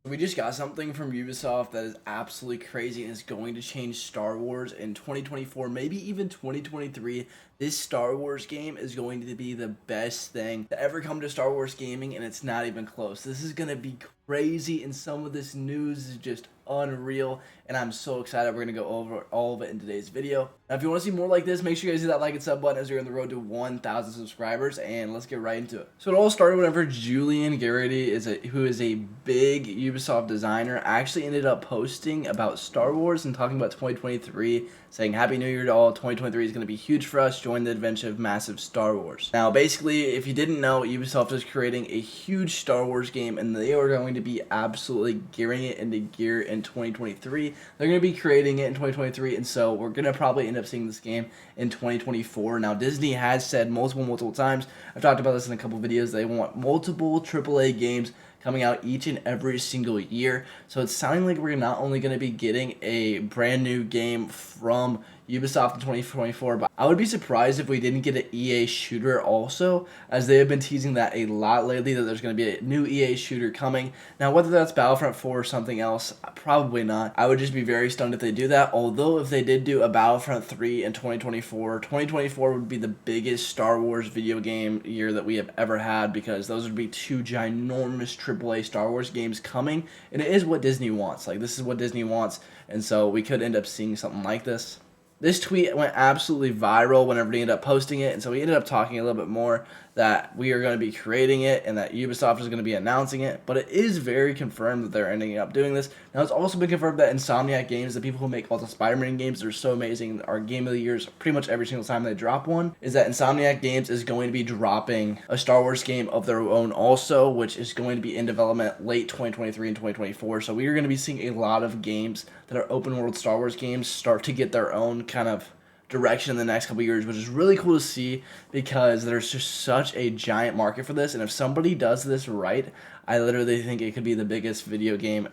We just got something from Ubisoft that is absolutely crazy and is going to change Star Wars in 2024, maybe even 2023. This Star Wars game is going to be the best thing to ever come to Star Wars gaming, and it's not even close. This is going to be crazy, and some of this news is just unreal, and I'm so excited. We're going to go over all of it in today's video. Now, if you want to see more like this, make sure you guys hit that like and sub button as we're on the road to 1,000 subscribers, and let's get right into it. So it all started whenever Julian Garrity, who is a big Ubisoft designer, actually ended up posting about Star Wars and talking about 2023, saying Happy New Year to all. 2023 is going to be huge for us. Join the adventure of massive Star Wars. Now, basically, if you didn't know, Ubisoft is creating a huge Star Wars game, and they are going to be absolutely gearing it into gear in 2023. They're going to be creating it in 2023, and so we're going to probably end up seeing this game in 2024. Now, Disney has said multiple times, I've talked about this in a couple videos, they want multiple AAA games coming out each and every single year. So it's sounding like we're not only going to be getting a brand new game from Ubisoft in 2024, but I would be surprised if we didn't get an EA shooter also, as they have been teasing that a lot lately, that there's going to be a new EA shooter coming. Now, whether that's Battlefront 4 or something else, probably not. I would just be very stunned if they do that, although if they did do a Battlefront 3 in 2024, 2024 would be the biggest Star Wars video game year that we have ever had, because those would be two ginormous AAA Star Wars games coming, and it is what Disney wants. Like, this is what Disney wants, and so we could end up seeing something like this. This tweet went absolutely viral whenever he ended up posting it, and so we ended up talking a little bit more that we are going to be creating it and that Ubisoft is going to be announcing it, but it is very confirmed that they're ending up doing this. Now, it's also been confirmed that Insomniac Games, the people who make all the Spider-Man games, they're so amazing, our game of the years pretty much every single time they drop one, is that Insomniac Games is going to be dropping a Star Wars game of their own also, which is going to be in development late 2023 and 2024, so we are going to be seeing a lot of games that are open world Star Wars games start to get their own kind of direction in the next couple years, which is really cool to see, because there's just such a giant market for this, and if somebody does this right, I literally think it could be the biggest video game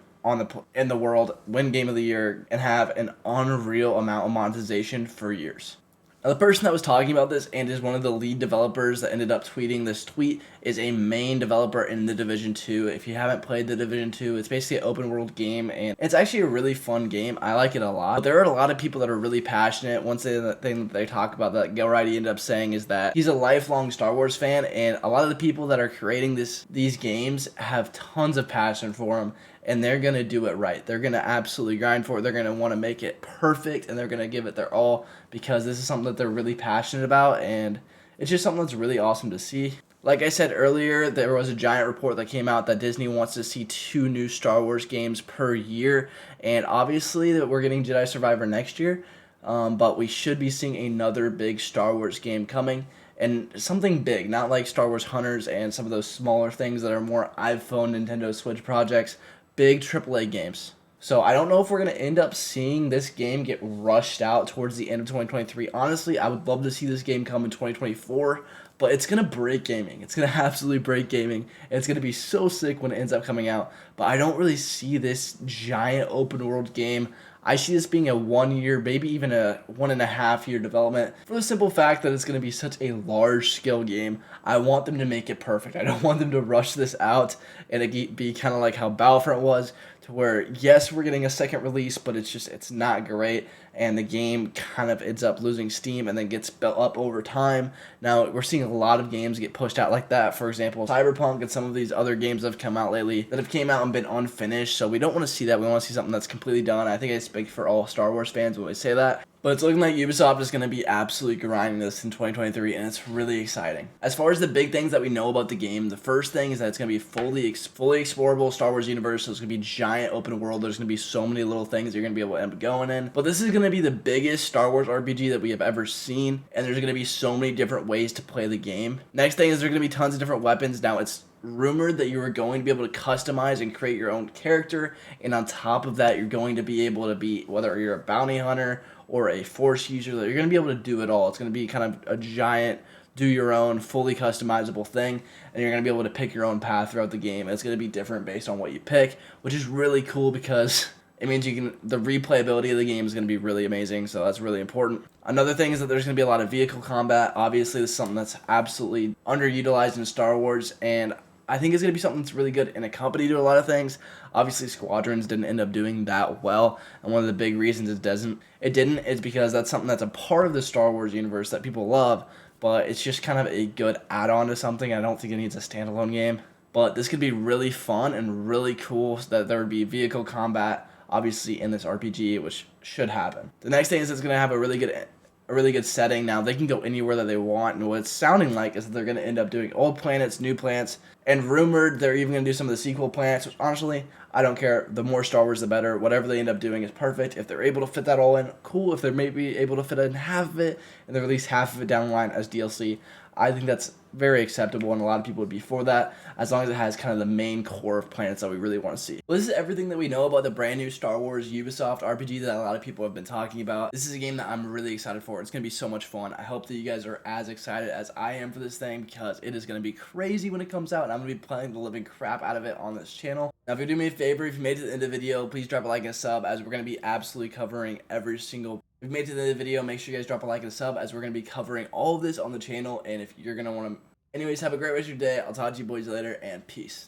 in the world, win game of the year, and have an unreal amount of monetization for years. Now, the person that was talking about this and is one of the lead developers that ended up tweeting this tweet is a main developer in The Division 2. If you haven't played The Division 2, it's basically an open world game, and it's actually a really fun game. I like it a lot. But there are a lot of people that are really passionate. One thing that they talk about that Gilrighty ended up saying is that he's a lifelong Star Wars fan, and a lot of the people that are creating these games have tons of passion for them, and they're going to do it right. They're going to absolutely grind for it. They're going to want to make it perfect, and they're going to give it their all, because this is something that they're really passionate about, and it's just something that's really awesome to see. Like I said earlier, there was a giant report that came out that Disney wants to see 2 new Star Wars games per year, and obviously that we're getting Jedi Survivor next year, but we should be seeing another big Star Wars game coming. And something big, not like Star Wars Hunters and some of those smaller things that are more iPhone, Nintendo Switch projects, big AAA games. So I don't know if we're going to end up seeing this game get rushed out towards the end of 2023. Honestly, I would love to see this game come in 2024, but it's going to break gaming. It's going to absolutely break gaming. It's going to be so sick when it ends up coming out, but I don't really see this giant open world game. I see this being a 1 year, maybe even a 1.5 year development, for the simple fact that it's going to be such a large scale game. I want them to make it perfect. I don't want them to rush this out and it be kind of like how Battlefront was, to where, yes, we're getting a second release, but it's not great, and the game kind of ends up losing steam and then gets built up over time. Now, we're seeing a lot of games get pushed out like that. For example, Cyberpunk and some of these other games that have come out lately that have came out and been unfinished, so we don't want to see that. We want to see something that's completely done. I think I speak for all Star Wars fans when we say that. But it's looking like Ubisoft is going to be absolutely grinding this in 2023, and it's really exciting. As far as the big things that we know about the game, the first thing is that it's going to be fully explorable Star Wars universe, so it's going to be giant open world. There's going to be so many little things you're going to be able to end up going in. But this is going to be the biggest Star Wars RPG that we have ever seen, and there's going to be so many different ways to play the game. Next thing is there's going to be tons of different weapons. Now, it's rumored that you are going to be able to customize and create your own character, and on top of that, you're going to be able to be, whether you're a bounty hunter or a force user, you're going to be able to do it all. It's going to be kind of a giant, do your own, fully customizable thing, and you're going to be able to pick your own path throughout the game. It's going to be different based on what you pick, which is really cool, because it means the replayability of the game is going to be really amazing, so that's really important. Another thing is that there's going to be a lot of vehicle combat. Obviously, this is something that's absolutely underutilized in Star Wars, and I think it's going to be something that's really good and accompany to a lot of things. Obviously, Squadrons didn't end up doing that well, and one of the big reasons it didn't is because that's something that's a part of the Star Wars universe that people love, but it's just kind of a good add-on to something. I don't think it needs a standalone game. But this could be really fun and really cool, so that there would be vehicle combat, obviously, in this RPG, which should happen. The next thing is it's going to have a really good setting. Now they can go anywhere that they want, and what it's sounding like is that they're going to end up doing old planets, new planets, and rumored they're even going to do some of the sequel planets, which honestly, I don't care. The more Star Wars, the better. Whatever they end up doing is perfect. If they're able to fit that all in, cool. If they're maybe able to fit in half of it, and they release half of it down the line as DLC, I think that's very acceptable, and a lot of people would be for that, as long as it has kind of the main core of planets that we really want to see. Well, this is everything that we know about the brand new Star Wars Ubisoft RPG that a lot of people have been talking about. This is a game that I'm really excited for. It's going to be so much fun. I hope that you guys are as excited as I am for this thing, because it is going to be crazy when it comes out, and I'm going to be playing the living crap out of it on this channel. Now, if you do me a favor, if you made it to the end of the video, please drop a like and a sub, as we're going to be absolutely covering every single. If you made it to the end of the video, make sure you guys drop a like and a sub, as we're going to be covering all of this on the channel, and if you're going to want to. Anyways, have a great rest of your day. I'll talk to you boys later, and peace.